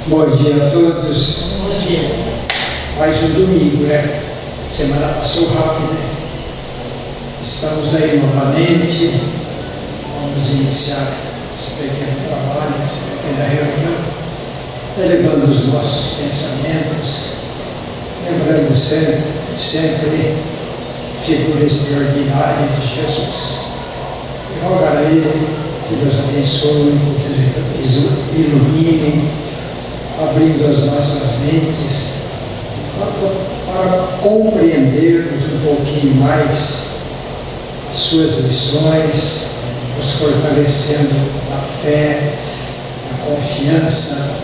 Bom dia a todos. Bom dia. Mais um domingo, né? A semana passou rápido, né? Estamos aí novamente. Vamos iniciar esse pequeno trabalho, essa pequena reunião, elevando os nossos pensamentos, lembrando sempre figura extraordinária de Jesus. E rogar a Ele que nos abençoe, que nos ilumine, abrindo as nossas mentes para compreendermos um pouquinho mais as suas lições, nos fortalecendo na fé, na confiança,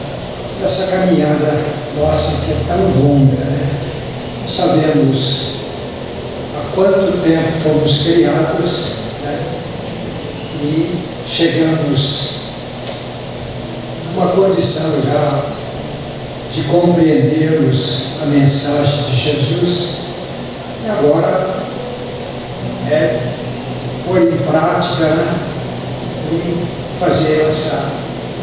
nessa caminhada nossa que é tão longa, né? Sabemos há quanto tempo fomos criados, né? E chegamos numa condição já de compreendermos a mensagem de Jesus e agora pôr em prática, né? E fazer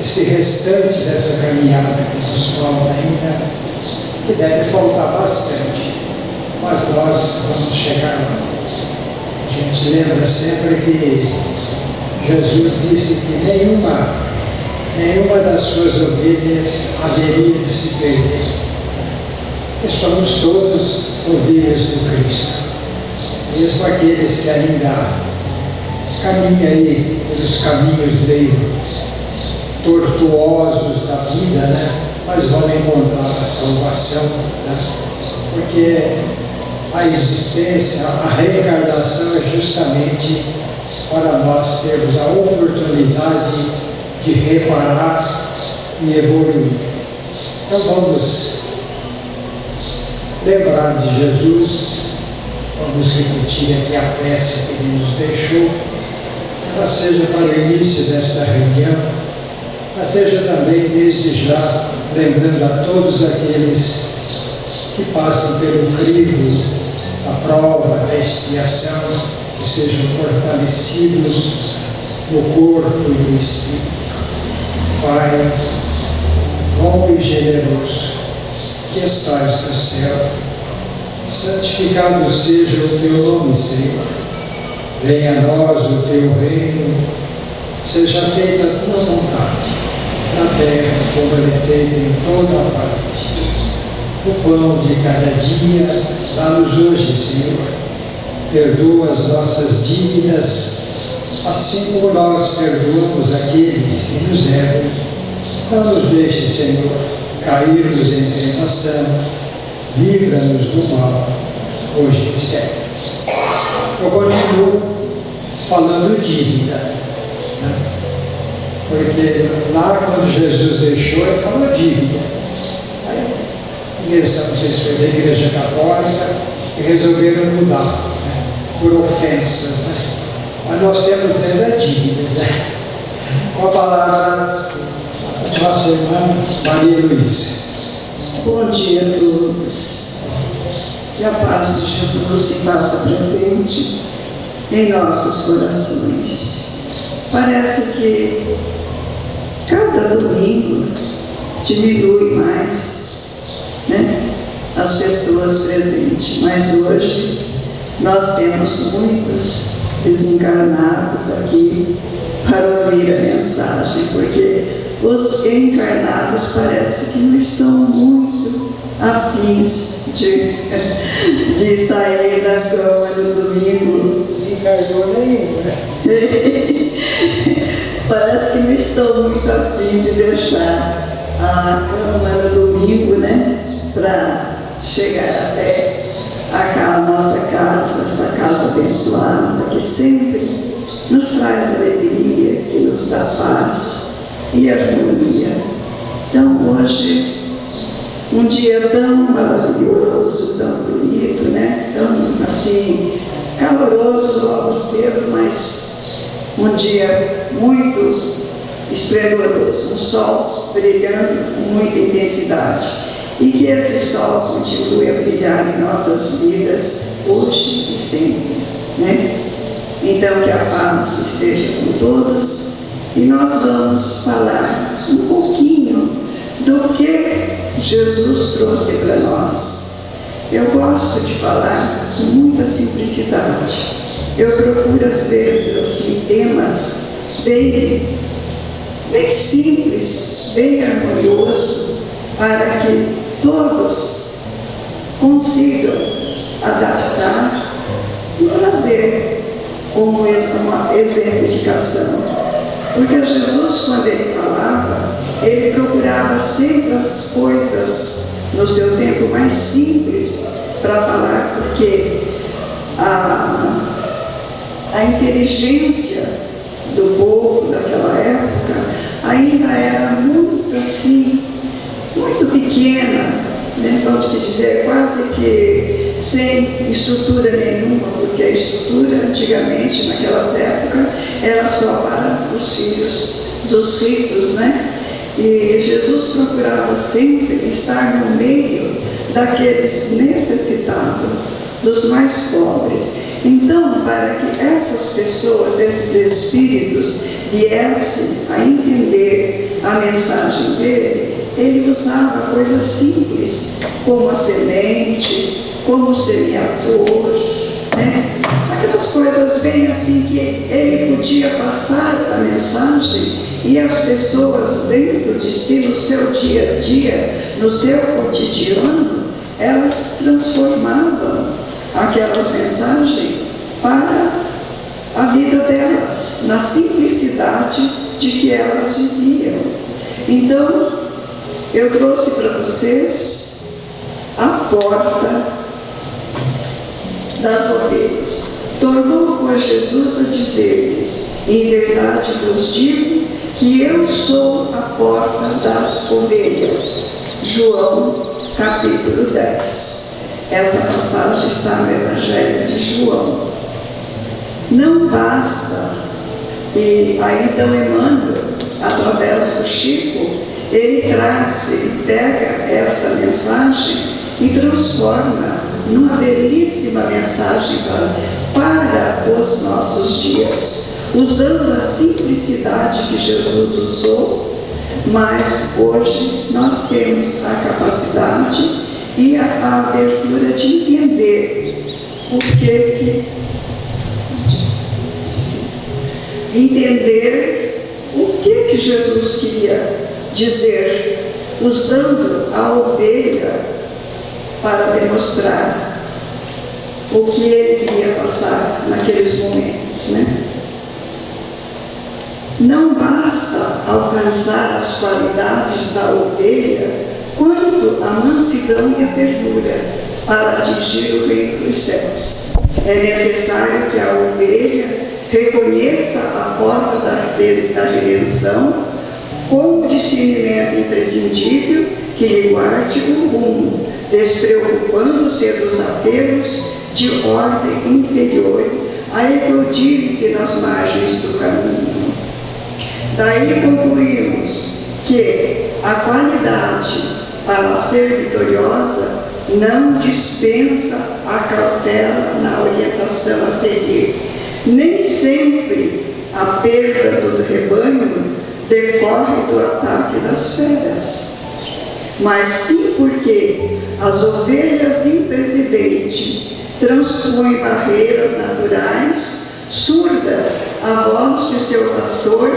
esse restante dessa caminhada que nos falta ainda, que deve faltar bastante, mas nós vamos chegar lá. A gente lembra sempre que Jesus disse que nenhuma das suas ovelhas haveria de se perder. E somos todos ovelhas do Cristo. Mesmo aqueles que ainda caminham aí pelos caminhos meio tortuosos da vida, né? Mas vão encontrar a salvação, né? Porque a existência, a reencarnação é justamente para nós termos a oportunidade de reparar e evoluir. Então vamos lembrar de Jesus, vamos repetir aqui a prece que Ele nos deixou, que ela seja para o início desta reunião, mas seja também desde já lembrando a todos aqueles que passam pelo crivo da prova, da expiação, que sejam fortalecidos no corpo e no espírito. Pai, bom e generoso, que estais no céu, santificado seja o teu nome, Senhor. Venha a nós o teu reino, seja feita a tua vontade, na terra como ela é feita em toda a parte. O pão de cada dia, dá-nos hoje, Senhor. Perdoa as nossas dívidas, assim como nós perdoamos aqueles que nos devem. Não nos deixe, Senhor, cairmos em tentação, livra-nos do mal, hoje e sempre. Eu continuo falando dívida, né? Porque lá quando Jesus deixou, ele falou dívida. Aí, não sei se foi da Igreja Católica, e resolveram mudar, né? Por ofensas, né? Mas nós temos medo da dívida, né? Com a palavra da nossa irmã Maria Luísa. Bom dia a todos. Que a paz de Jesus se faça presente em nossos corações. Parece que cada domingo diminui mais, né, as pessoas presentes, mas hoje nós temos muitos desencarnados aqui para ouvir a mensagem, porque os encarnados parece que não estão muito afins de sair da cama no domingo. Desencarnou nenhum, né? Parece que não estão muito afins de deixar a cama no domingo, né? Para chegar até a nossa casa, essa casa abençoada, que sempre nos traz alegria, que nos dá paz e harmonia. Então hoje, um dia tão maravilhoso, tão bonito, né? Tão assim, caloroso logo cedo, mas um dia muito esplendoroso, um sol brilhando com muita intensidade. E que esse sol continue a brilhar em nossas vidas hoje e sempre, né? Então que a paz esteja com todos. E nós vamos falar um pouquinho do que Jesus trouxe para nós. Eu gosto de falar com muita simplicidade. Eu procuro, às vezes, assim, temas bem simples, bem harmoniosos, para que todos consigam adaptar e trazer como uma exemplificação. Porque Jesus, quando ele falava, ele procurava sempre as coisas no seu tempo mais simples para falar, porque a inteligência do povo daquela época ainda era muito assim, muito pequena, né? Vamos dizer, quase que sem estrutura nenhuma, porque a estrutura antigamente, naquelas épocas, era só para os filhos dos ricos, né? E Jesus procurava sempre estar no meio daqueles necessitados, dos mais pobres. Então, para que essas pessoas, esses espíritos, viessem a entender a mensagem dele, ele usava coisas simples, como a semente, como o semeador, né? Aquelas coisas bem assim que ele podia passar a mensagem e as pessoas dentro de si, no seu dia a dia, no seu cotidiano, elas transformavam aquelas mensagens para a vida delas, na simplicidade de que elas viviam. Então, eu trouxe para vocês a porta das ovelhas. Tornou, pois, Jesus a dizer-lhes: em verdade vos digo que eu sou a porta das ovelhas. João, capítulo 10. Essa passagem está no Evangelho de João. Não basta, e aí então Emmanuel, através do Chico, ele pega essa mensagem e transforma numa belíssima mensagem para os nossos dias, usando a simplicidade que Jesus usou, mas hoje nós temos a capacidade e a abertura de entender o que Jesus queria dizer, usando a ovelha para demonstrar o que ele queria passar naqueles momentos, né? Não basta alcançar as qualidades da ovelha, quanto a mansidão e a ternura para atingir o reino dos céus. É necessário que a ovelha reconheça a porta da redenção com o discernimento imprescindível que lhe guarde o rumo, despreocupando-se dos apelos de ordem inferior a eclodirem-se nas margens do caminho. Daí concluímos que a qualidade para ser vitoriosa não dispensa a cautela na orientação a seguir. Nem sempre a perda do rebanho decorre do ataque das feras, mas sim porque as ovelhas impresidentes transpõem barreiras naturais, surdas à voz de seu pastor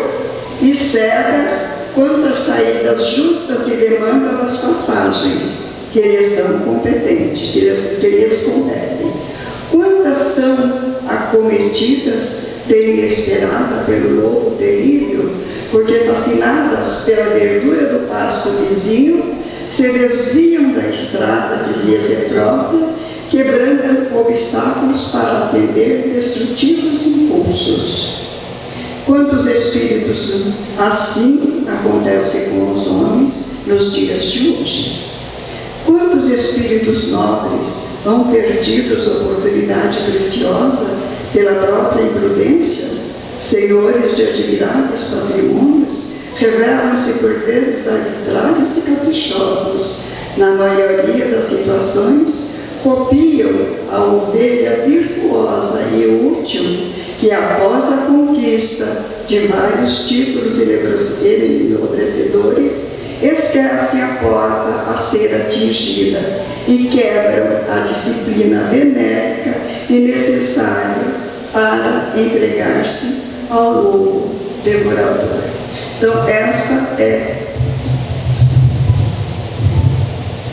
e cegas quanto às saídas justas e demanda das passagens que lhes são competentes, que lhes competem. Quantas são acometidas, desesperadas pelo lobo terrível, porque fascinadas pela verdura do pasto vizinho, se desviam da estrada que lhes é própria, quebrando obstáculos para atender destrutivos impulsos. Quantos espíritos assim acontece com os homens nos dias de hoje? Quantos espíritos nobres hão perdido sua oportunidade preciosa pela própria imprudência? Senhores de admiráveis patrimônios, revelam-se por vezes arbitrários e caprichosos. Na maioria das situações, copiam a ovelha virtuosa e útil que, após a conquista de vários títulos enobrecedores, esquecem a porta a ser atingida e quebram a disciplina benéfica e necessária para entregar-se ao lobo devorador. Então, esta é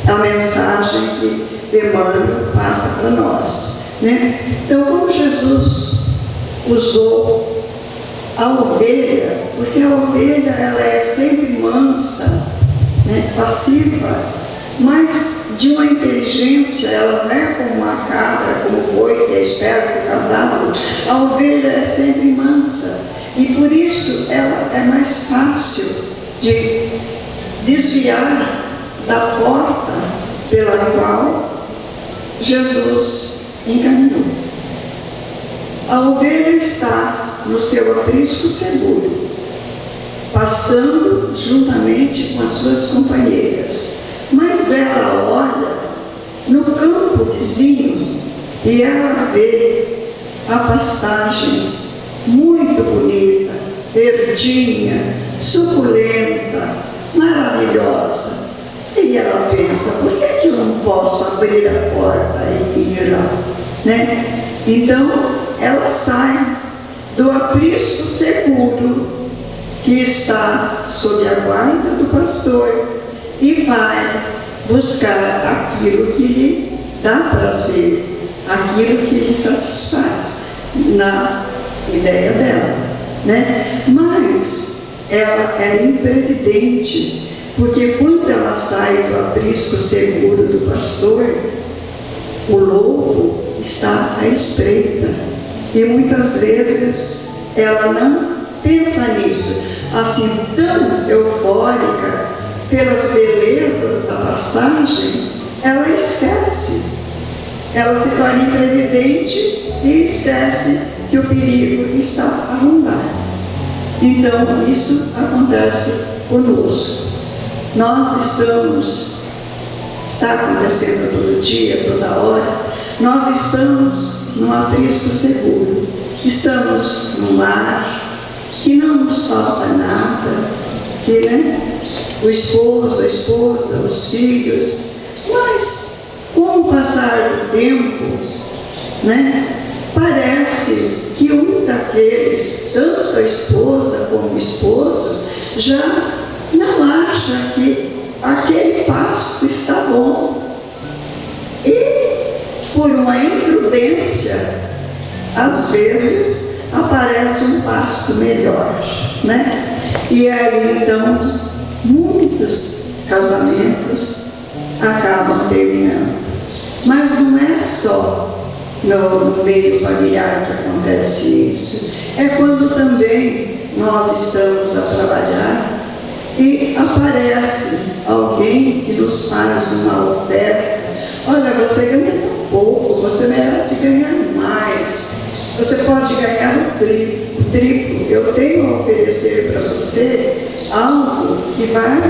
a mensagem que Emmanuel passa para nós, né? Então, como Jesus usou a ovelha, porque a ovelha ela é sempre mansa, né? Passiva, mas de uma inteligência, ela não é como uma cabra, como o boi que é esperto, o cavalo. A ovelha é sempre mansa e por isso ela é mais fácil de desviar da porta pela qual Jesus encaminhou. A ovelha está no seu aprisco seguro, pastando juntamente com as suas companheiras, mas ela olha no campo vizinho e ela vê a pastagens muito bonita, verdinha, suculenta, maravilhosa. E ela pensa, por que eu não posso abrir a porta e ir lá? Né? Então, ela sai do aprisco seguro que está sob a guarda do pastor e vai buscar aquilo que lhe dá prazer, aquilo que lhe satisfaz, na ideia dela, né? Mas ela é imprevidente, porque quando ela sai do aprisco seguro do pastor, o lobo está à espreita e muitas vezes ela não pensa nisso, assim tão eufórica pelas belezas da pastagem, ela esquece, ela se torna imprevidente e esquece que o perigo está a rondar. Então isso acontece conosco. Nós está acontecendo todo dia, toda hora, nós estamos num aprisco seguro, estamos num lar que não nos falta nada, que, né, o esposo, a esposa, os filhos, mas com o passar do tempo, né, parece que um daqueles, tanto a esposa como o esposo, já não acha que aquele pasto está bom. E, por uma imprudência, às vezes aparece um pasto melhor, né? E aí, então, muitos casamentos acabam terminando. Mas não é só no meio familiar que acontece isso. É quando também nós estamos a trabalhar e aparece alguém que nos faz uma oferta. Olha, você ganha tão pouco, você merece ganhar mais, você pode ganhar o triplo. Eu tenho a oferecer para você algo que vai,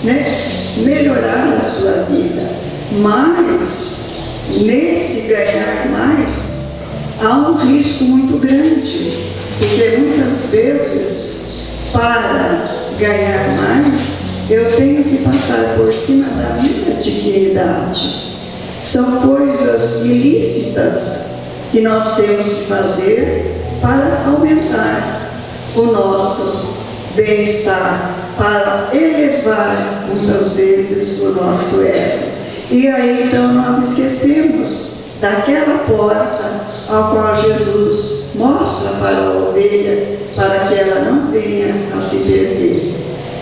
né, melhorar a sua vida. Mas nesse ganhar mais há um risco muito grande, porque muitas vezes para ganhar mais, eu tenho que passar por cima da minha dignidade. São coisas ilícitas que nós temos que fazer para aumentar o nosso bem-estar, para elevar muitas vezes o nosso ego. E aí então nós esquecemos daquela porta ao qual Jesus mostra para a ovelha, para que ela não venha a se perder,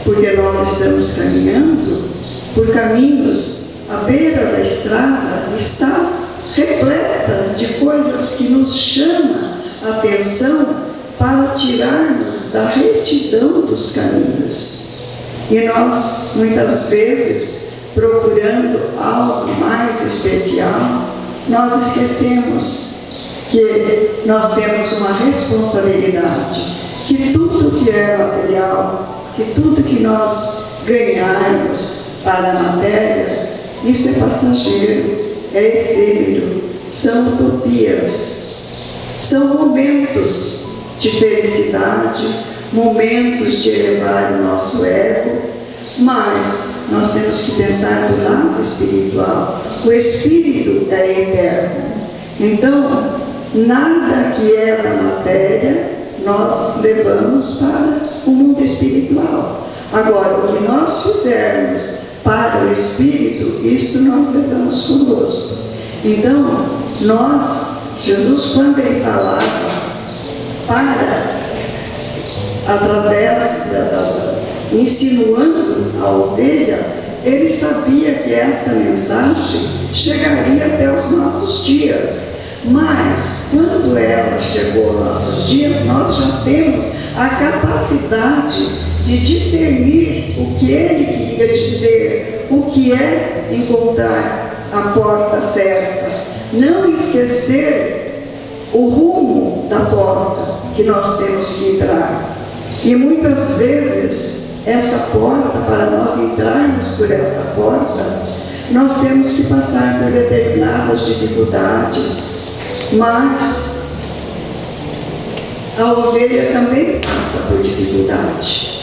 porque nós estamos caminhando por caminhos, à beira da estrada está repleta de coisas que nos chamam a atenção para tirarmos da retidão dos caminhos. E nós, muitas vezes, procurando algo mais especial, nós esquecemos que nós temos uma responsabilidade, que tudo que é material, que tudo que nós ganharmos para a matéria, isso é passageiro, é efêmero, são utopias, são momentos de felicidade, momentos de elevar o nosso ego, Mas nós temos que pensar do lado espiritual. O Espírito é eterno. Então, nada que é da matéria nós levamos para o mundo espiritual. Agora, o que nós fizermos para o Espírito, isto nós levamos conosco. Então, Jesus, quando ele falava através insinuando a ovelha, ele sabia que essa mensagem chegaria até os nossos dias. Mas, quando ela chegou aos nossos dias, nós já temos a capacidade de discernir o que ele queria dizer, o que é encontrar a porta certa. Não esquecer o rumo da porta que nós temos que entrar. E muitas vezes, essa porta, para nós entrarmos por essa porta, nós temos que passar por determinadas dificuldades. Mas a ovelha também passa por dificuldade.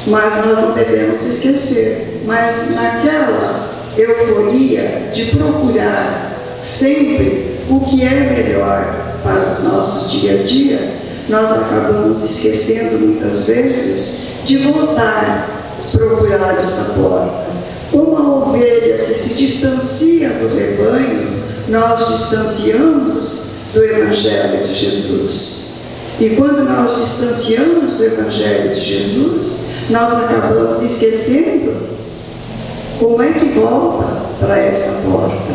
Mas nós não devemos esquecer. Mas naquela euforia de procurar sempre o que é melhor para os nossos dia a dia, nós acabamos esquecendo muitas vezes de voltar a procurar essa porta. Como a ovelha que se distancia do rebanho, nós distanciamos do Evangelho de Jesus. E quando nós distanciamos do Evangelho de Jesus, nós acabamos esquecendo como é que volta para essa porta.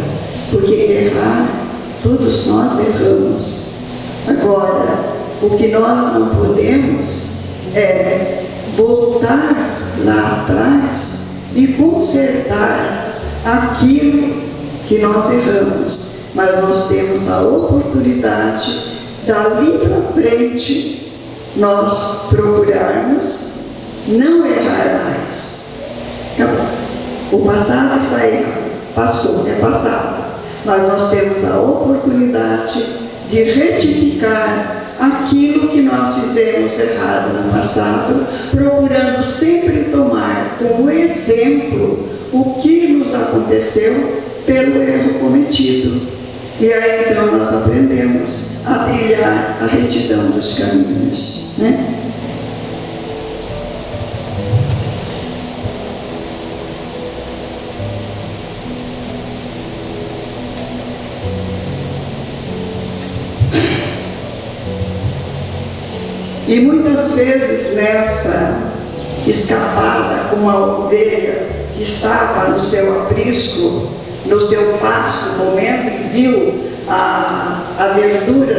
Porque errar, todos nós erramos. Agora, o que nós não podemos é voltar lá atrás e consertar aquilo que nós erramos, mas nós temos a oportunidade, dali para frente, nós procurarmos não errar mais. Acabou. O passado está errado, passou, é passado, mas nós temos a oportunidade de retificar aquilo que nós fizemos errado no passado, procurando sempre tomar como exemplo o que nos aconteceu pelo erro cometido. E aí então nós aprendemos a trilhar a retidão dos caminhos, né? E muitas vezes nessa escapada, como a ovelha que estava no seu aprisco, no seu pasto, no momento e viu a verdura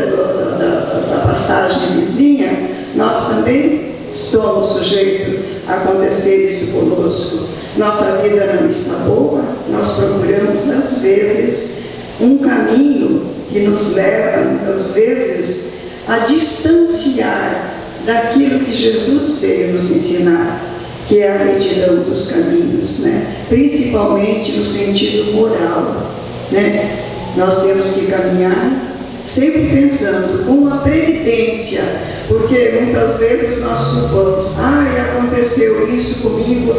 da pastagem vizinha, nós também somos sujeitos a acontecer isso conosco. Nossa vida não está boa, nós procuramos às vezes um caminho que nos leva muitas vezes a distanciar daquilo que Jesus veio nos ensinar, que é a retidão dos caminhos, né? Principalmente no sentido moral, né? Nós temos que caminhar sempre pensando com uma previdência, porque muitas vezes nós culpamos, aconteceu isso comigo,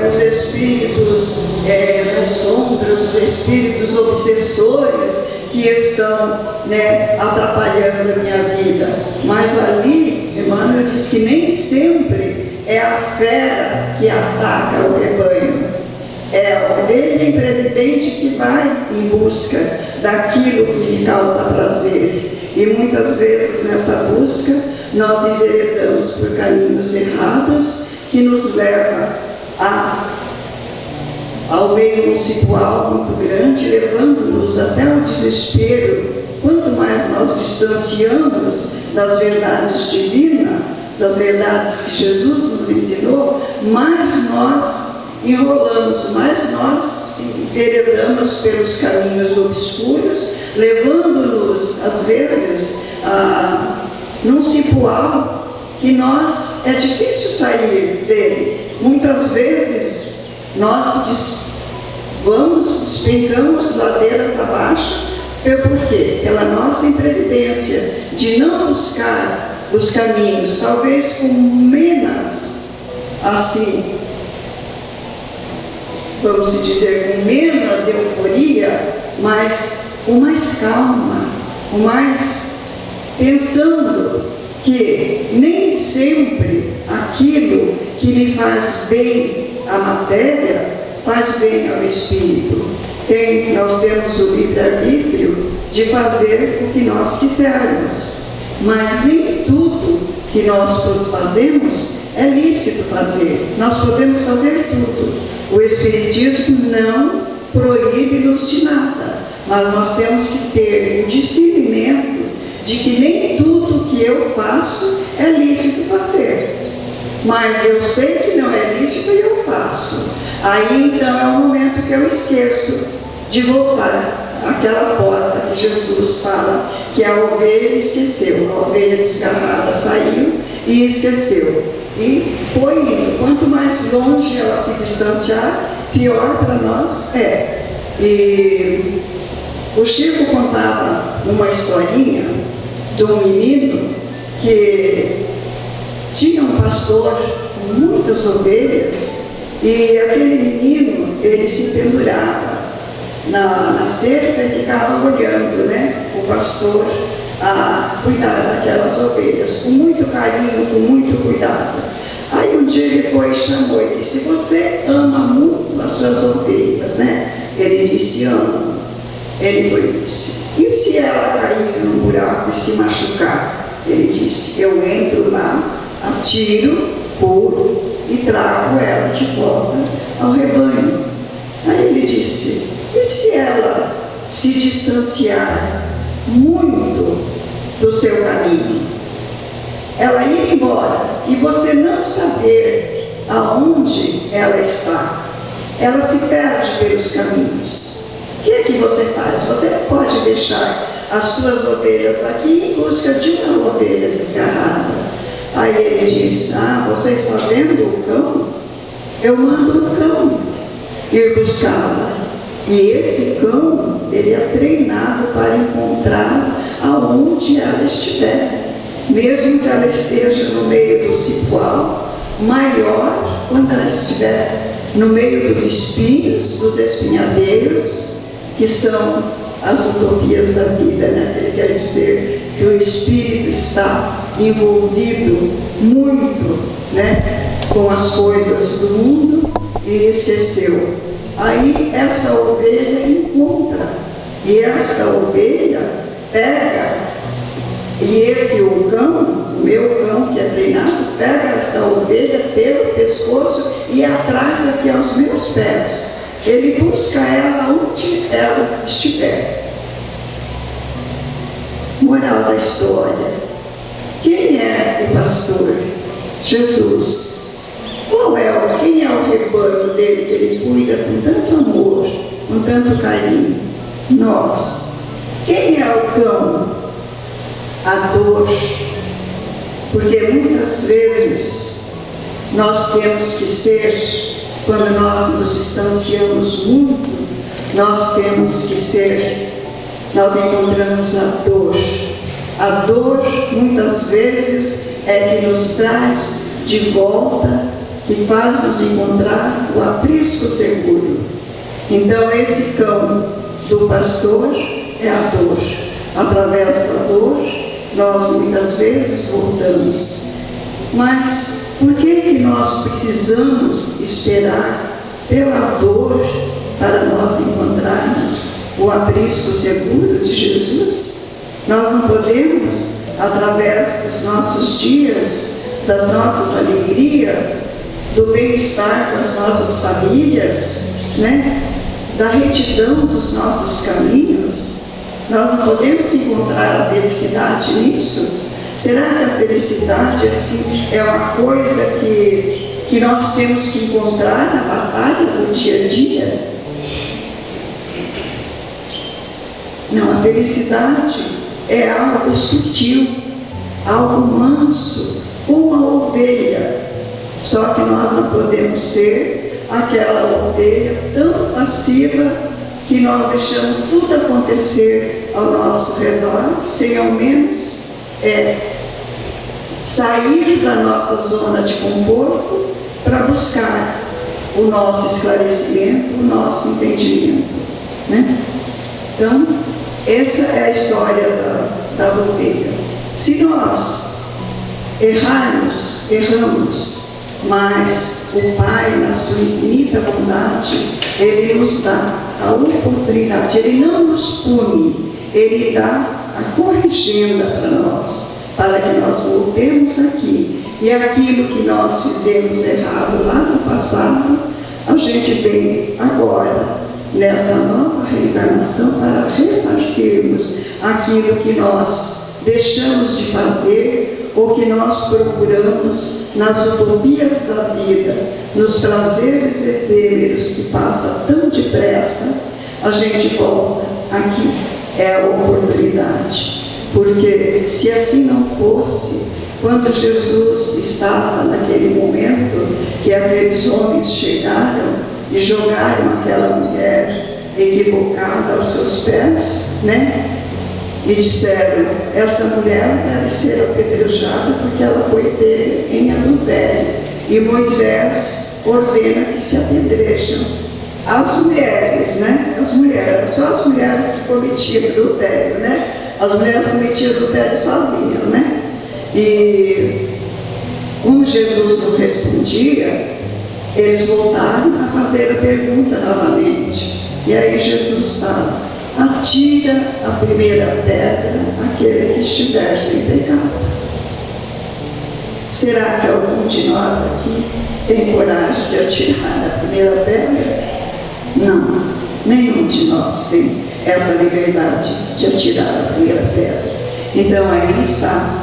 os espíritos das sombras, os espíritos obsessores que estão, né, atrapalhando a minha vida. Mas ali, Emmanuel diz que nem sempre é a fera que ataca o rebanho, é a ovelha imprevidente que vai em busca daquilo que lhe causa prazer. E muitas vezes nessa busca nós enveredamos por caminhos errados que nos leva ao meio municipal muito grande, levando-nos até o desespero. Quanto mais nós distanciamos das verdades divinas, das verdades que Jesus nos ensinou, mais nós enrolamos, mais nós enveredamos pelos caminhos obscuros, levando-nos, às vezes, num cipoal que nós, é difícil sair dele. Muitas vezes nós despencamos ladeiras abaixo. Por quê? Pela nossa imprevidência de não buscar os caminhos, talvez com menos, assim, vamos dizer, com menos euforia, mas com mais calma, com mais pensando que nem sempre aquilo que lhe faz bem à matéria faz bem ao espírito. Nós temos o livre-arbítrio de fazer o que nós quisermos, mas nem tudo que nós fazemos é lícito fazer. Nós podemos fazer tudo. O Espiritismo não proíbe-nos de nada, mas nós temos que ter o discernimento de que nem tudo que eu faço é lícito fazer, mas eu sei que não é lícito e eu faço. Aí então é o momento que eu esqueço de voltar àquela porta que Jesus fala que a ovelha esqueceu, a ovelha desgarrada saiu e esqueceu, e foi indo. Quanto mais longe ela se distanciar, pior para nós é. E o Chico contava uma historinha de um menino que tinha um pastor com muitas ovelhas, e aquele menino, ele se pendurava na cerca e ficava olhando, né, o pastor a cuidar daquelas ovelhas, com muito carinho, com muito cuidado. Aí um dia ele foi e chamou e disse: você ama muito as suas ovelhas, né? Ele disse: amo. Ele foi e disse: e se ela cair num buraco e se machucar? Ele disse: eu entro lá, atiro, curo e trago ela de volta ao rebanho. Aí ele disse: e se ela se distanciar muito do seu caminho, ela ir embora e você não saber aonde ela está, ela se perde pelos caminhos, o que é que você faz? Você pode deixar as suas ovelhas aqui em busca de uma ovelha desgarrada. Aí ele diz: ah, você está vendo o cão? Eu mando o cão ir buscá-la. E esse cão, ele é treinado para encontrar aonde ela estiver. Mesmo que ela esteja no meio do cipoal, maior quando ela estiver no meio dos espinhos, dos espinhadeiros, que são as utopias da vida, né? Ele quer dizer que o espírito está envolvido muito, né, com as coisas do mundo e esqueceu. Aí essa ovelha encontra, e essa ovelha pega, e esse o cão, o meu cão que é treinado, pega essa ovelha pelo pescoço e atrás aqui aos meus pés. Ele busca ela onde ela estiver. Moral da história: quem é o pastor? Jesus. Quem é o rebanho dele que ele cuida com tanto amor, com tanto carinho? Nós. Quem é o cão? A dor. Porque muitas vezes nós temos que ser, quando nós nos distanciamos muito, nós temos que ser, nós encontramos a dor. A dor muitas vezes é que nos traz de volta, que faz nos encontrar o aprisco seguro. Então esse cão do pastor é a dor. Através da dor nós muitas vezes voltamos. Mas por que nós precisamos esperar pela dor para nós encontrarmos o aprisco seguro de Jesus? Nós não podemos, através dos nossos dias, das nossas alegrias, do bem-estar com as nossas famílias, né, da retidão dos nossos caminhos, nós não podemos encontrar a felicidade nisso? Será que a felicidade assim, é uma coisa que nós temos que encontrar na batalha do dia a dia? Não, a felicidade é algo sutil, algo manso, uma ovelha. Só que nós não podemos ser aquela ovelha tão passiva que nós deixamos tudo acontecer ao nosso redor, sem ao menos sair da nossa zona de conforto para buscar o nosso esclarecimento, o nosso entendimento, né? Então, essa é a história das ovelhas. Se nós erramos, mas o Pai, na sua infinita bondade, Ele nos dá a oportunidade, Ele não nos pune, Ele dá a corrigenda para nós, para que nós voltemos aqui. E aquilo que nós fizemos errado lá no passado, a gente vem agora, nessa nova reencarnação, para ressarcirmos aquilo que nós deixamos de fazer, ou que nós procuramos nas utopias da vida, nos prazeres efêmeros que passam tão depressa. A gente volta aqui, é a oportunidade, porque se assim não fosse, quando Jesus estava naquele momento que aqueles homens chegaram e jogaram aquela mulher equivocada aos seus pés, né? E disseram, essa mulher deve ser apedrejada porque ela foi pega em adultério. E Moisés ordena que se apedrejam as mulheres, né? As mulheres, só as mulheres que cometiam adultério, né? As mulheres cometiam adultério sozinhas, né? E como Jesus não respondia, eles voltaram a fazer a pergunta novamente. E aí Jesus fala, atira a primeira pedra aquele que estiver sem pecado. Será que algum de nós aqui tem coragem de atirar a primeira pedra? Não, nenhum de nós tem essa liberdade de atirar a primeira pedra. Então aí está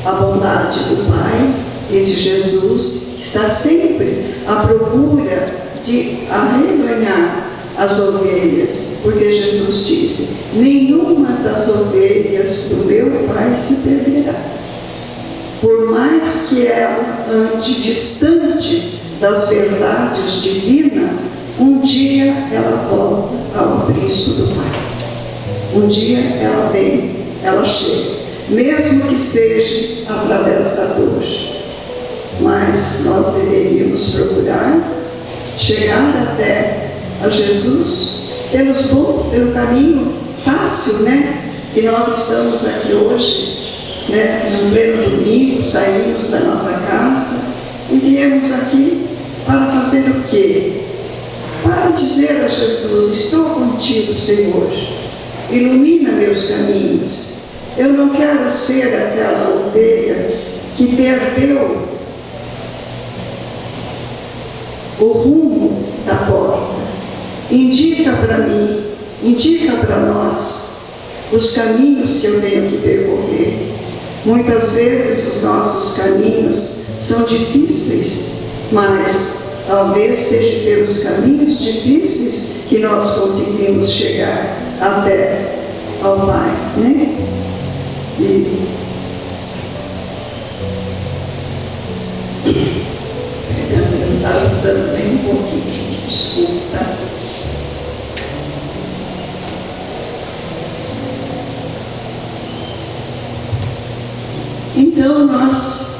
a bondade do Pai e de Jesus, que está sempre à procura de arrebanhar as ovelhas, porque Jesus disse, nenhuma das ovelhas do meu Pai se perderá. Por mais que ela ande distante das verdades divinas, um dia ela volta ao aprisco do Pai. Um dia ela vem, ela chega, mesmo que seja através da dor. Mas nós deveríamos procurar chegar até a Jesus pelo caminho fácil, né? Que nós estamos aqui hoje, né? No pleno domingo, saímos da nossa casa e viemos aqui para fazer o quê? Para dizer a Jesus, estou contigo, Senhor, ilumina meus caminhos. Eu não quero ser aquela ovelha que perdeu o rumo da porta. Indica para mim, indica para nós os caminhos que eu tenho que percorrer. Muitas vezes os nossos caminhos são difíceis, mas talvez seja pelos caminhos difíceis que nós conseguimos chegar até ao Pai, né? Perdão, eu não estava ajudando nem um pouquinho, desculpa. Então nós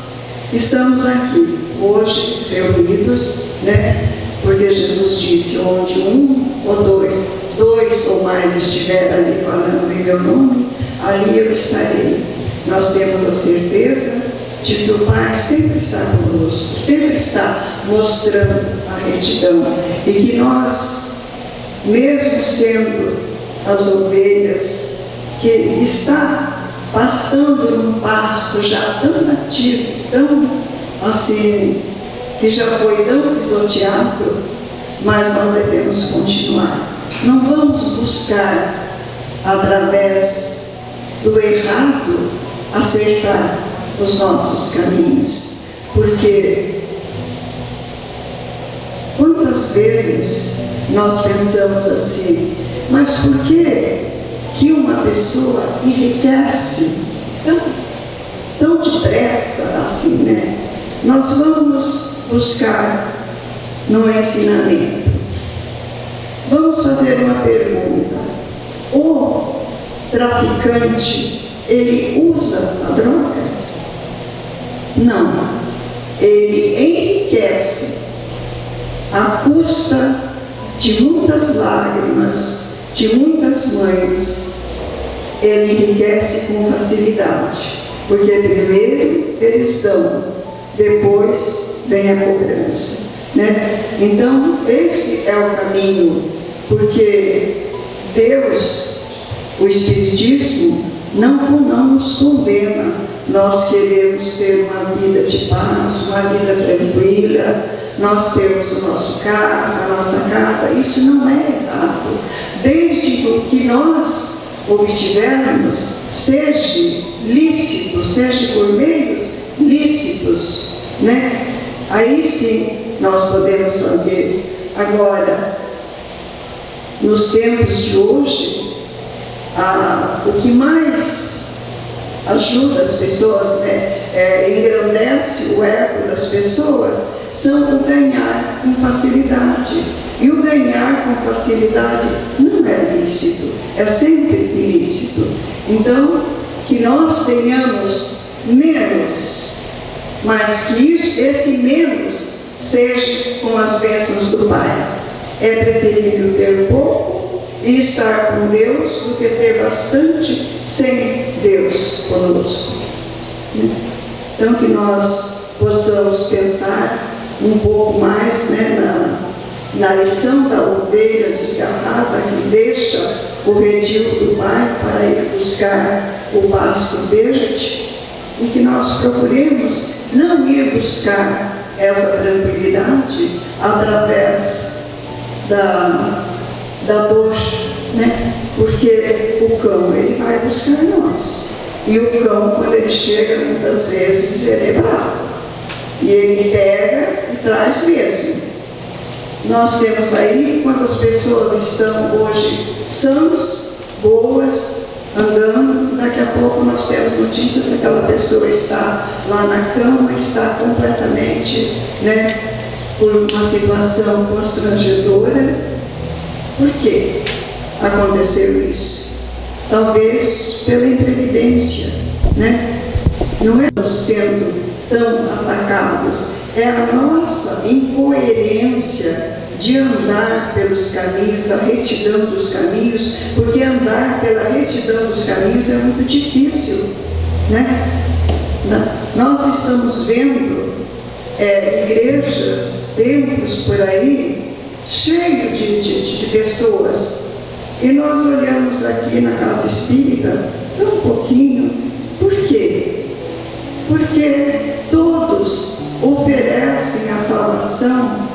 estamos aqui hoje reunidos, né? Porque Jesus disse, onde um ou dois ou mais estiver ali falando em meu nome, ali eu estarei. Nós temos a certeza de que o Pai sempre está conosco, sempre está mostrando a retidão, e que nós, mesmo sendo as ovelhas que está pastando num pasto já tão ativo, tão assim, que já foi tão pisoteado, mas nós devemos continuar. Não vamos buscar, através do errado, acertar os nossos caminhos, porque quantas vezes nós pensamos assim, mas por que uma pessoa enriquece tão depressa assim, né? Nós vamos buscar no ensinamento. Vamos fazer uma pergunta. O traficante, ele usa a droga? Não. Ele enriquece à custa de muitas lágrimas, de muitas mães, ele enriquece com facilidade, porque primeiro eles dão, depois vem a cobrança, né? Então, esse é o caminho, porque Deus, o Espiritismo, não nos condena. Nós queremos ter uma vida de paz, uma vida tranquila, nós temos o nosso carro, a nossa casa, isso não é errado, desde que nós obtivermos, seja lícito, seja por meios lícitos, né? Aí sim nós podemos fazer. Agora, nos tempos de hoje, o que mais ajuda as pessoas, né, engrandece o ego das pessoas, são o ganhar com facilidade. E o ganhar com facilidade não é lícito, é sempre ilícito. Então, que nós tenhamos menos, mas que esse menos seja com as bênçãos do Pai. É preferível ter pouco e estar com Deus do que ter bastante sem Deus conosco. Então, que nós possamos pensar um pouco mais, né, na lição da ovelha desgarrada que deixa o redil do Pai para ir buscar o pasto verde, e que nós procuremos não ir buscar essa tranquilidade através da dor, né? Porque o cão, ele vai buscar nós, e o cão, quando ele chega, muitas vezes ele é bravo, e ele pega e traz mesmo. Nós temos aí, quando as pessoas estão hoje sãs, boas, andando, daqui a pouco nós temos notícia que aquela pessoa está lá na cama, está completamente, né, por uma situação constrangedora. Por que aconteceu isso? Talvez pela imprevidência, né? Não é sendo tão atacados, é a nossa incoerência de andar pelos caminhos, da retidão dos caminhos, porque andar pela retidão dos caminhos é muito difícil, né? Nós estamos vendo igrejas, templos por aí, cheio de pessoas, e nós olhamos aqui na casa espírita tão pouquinho. Por quê? Porque todos oferecem a salvação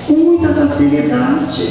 com muita facilidade.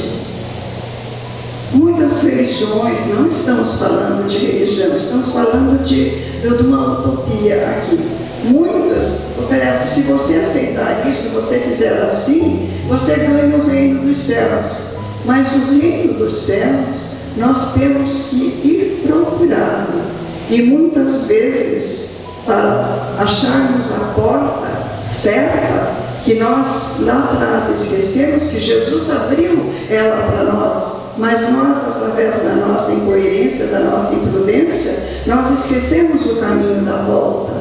Muitas religiões, não estamos falando de religião, estamos falando de uma utopia aqui. Muitas oferecem, se você aceitar isso, se você fizer assim, você ganha o reino dos céus. Mas o reino dos céus, nós temos que ir procurá-lo. E muitas vezes, para acharmos a porta certa, que nós lá atrás esquecemos que Jesus abriu ela para nós, mas nós, através da nossa incoerência, da nossa imprudência, nós esquecemos o caminho da volta,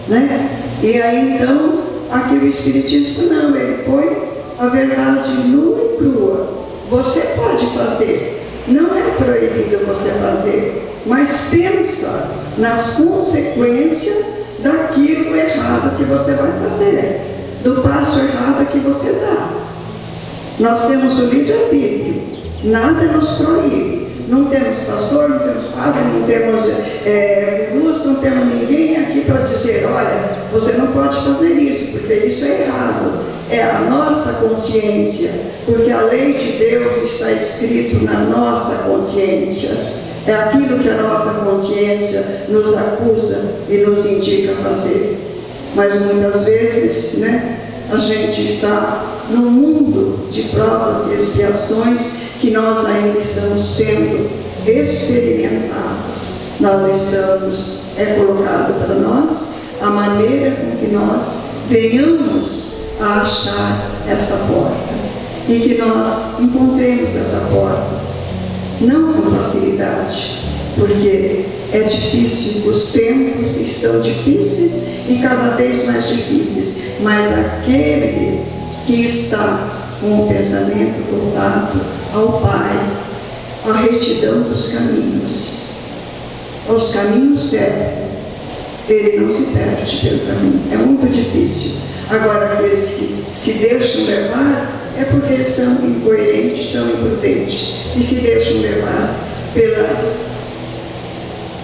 né? E aí então, aqui o Espiritismo não, ele põe a verdade nua e crua. Você pode fazer, não é proibido você fazer, mas pensa nas consequências daquilo errado que você vai fazer, do passo errado que você dá. Nós temos o livre-arbítrio, nada nos proíbe. Não temos pastor, não temos padre, não temos luz, não temos ninguém aqui para dizer, olha, você não pode fazer isso, porque isso é errado. É a nossa consciência, porque a lei de Deus está escrito na nossa consciência. É aquilo que a nossa consciência nos acusa e nos indica fazer. Mas muitas vezes, né, a gente está num mundo de provas e expiações que nós ainda estamos sendo experimentados. Nós estamos, colocado para nós a maneira com que nós venhamos a achar essa porta e que nós encontremos essa porta, não com facilidade, porque é difícil, os tempos estão difíceis e cada vez mais difíceis, mas aquele que está com o pensamento voltado ao Pai, à retidão dos caminhos, aos caminhos certos. Ele não se perde pelo caminho, é muito difícil. Agora, aqueles que se deixam levar, é porque eles são incoerentes, são imprudentes, e se deixam levar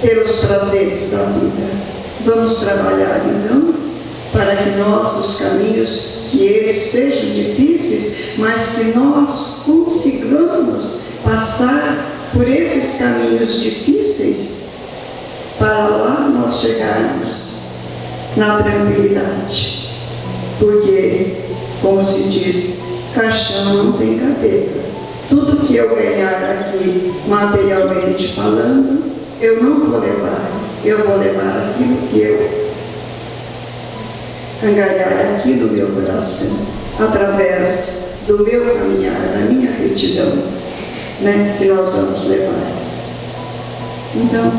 pelos prazeres da vida. Vamos trabalhar, então, para que nossos caminhos, que eles sejam difíceis, mas que nós consigamos passar por esses caminhos difíceis, para lá nós chegarmos na tranquilidade. Porque, como se diz, caixão não tem gaveta. Tudo que eu ganhar aqui, materialmente falando, eu não vou levar. Eu vou levar aquilo que eu angariar aqui no meu coração, através do meu caminhar, da minha retidão, né, que nós vamos levar. Então,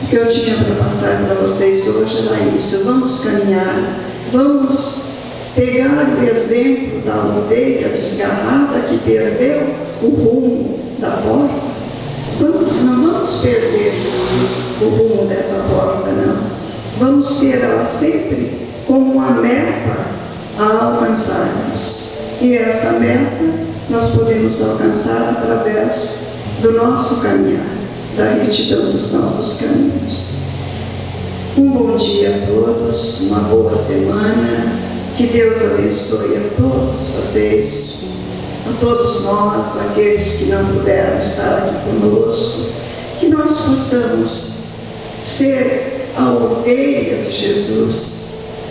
o que eu tinha para passar para vocês hoje era isso. Vamos caminhar, vamos pegar o exemplo da ovelha desgarrada que perdeu o rumo da porta. Não vamos perder o rumo dessa porta, não. Vamos ter ela sempre como uma meta a alcançarmos. E essa meta nós podemos alcançar através do nosso caminhar, da retidão dos nossos caminhos. Um bom dia a todos, uma boa semana, que Deus abençoe a todos vocês, a todos nós, aqueles que não puderam estar aqui conosco, que nós possamos ser a ovelha de Jesus,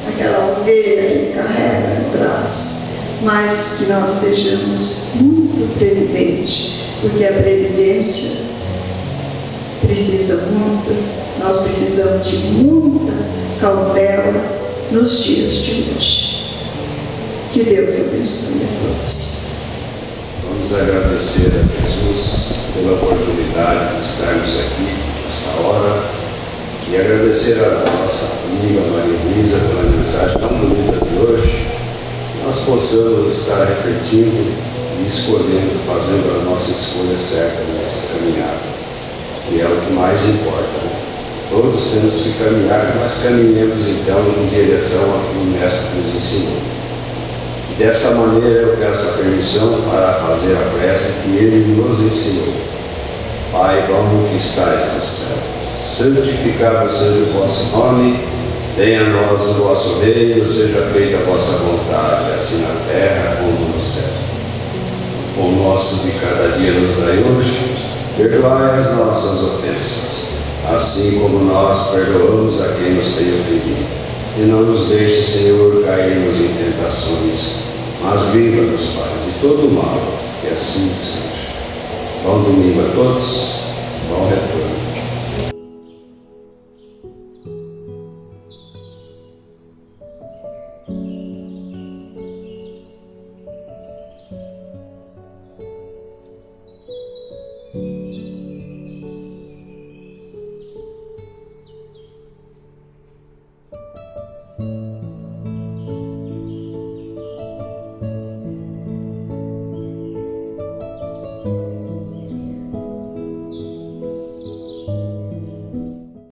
aquela ovelha que carrega no braço, mas que nós sejamos muito previdentes, porque a previdência precisa muito, nós precisamos de muita cautela nos dias de hoje. Que Deus abençoe a todos. Vamos agradecer a Jesus pela oportunidade de estarmos aqui nesta hora e agradecer a nossa amiga Maria Luísa pela mensagem tão bonita de hoje, que nós possamos estar refletindo e escolhendo, fazendo a nossa escolha certa nessas caminhadas, que é o que mais importa, né? Todos temos que caminhar, mas caminhemos então em direção ao que o Mestre nos ensinou. E desta maneira eu peço a permissão para fazer a prece que ele nos ensinou. Pai bom que estais no céu, santificado seja o vosso nome, venha a nós o vosso reino, seja feita a vossa vontade, assim na terra como no céu. O pão nosso de cada dia nos dai hoje, perdoai as nossas ofensas, assim como nós perdoamos a quem nos tem ofendido. E não nos deixe, Senhor, cairmos em tentações, mas livra-nos, Pai, de todo mal, que assim seja. Bom domingo a todos, bom retorno.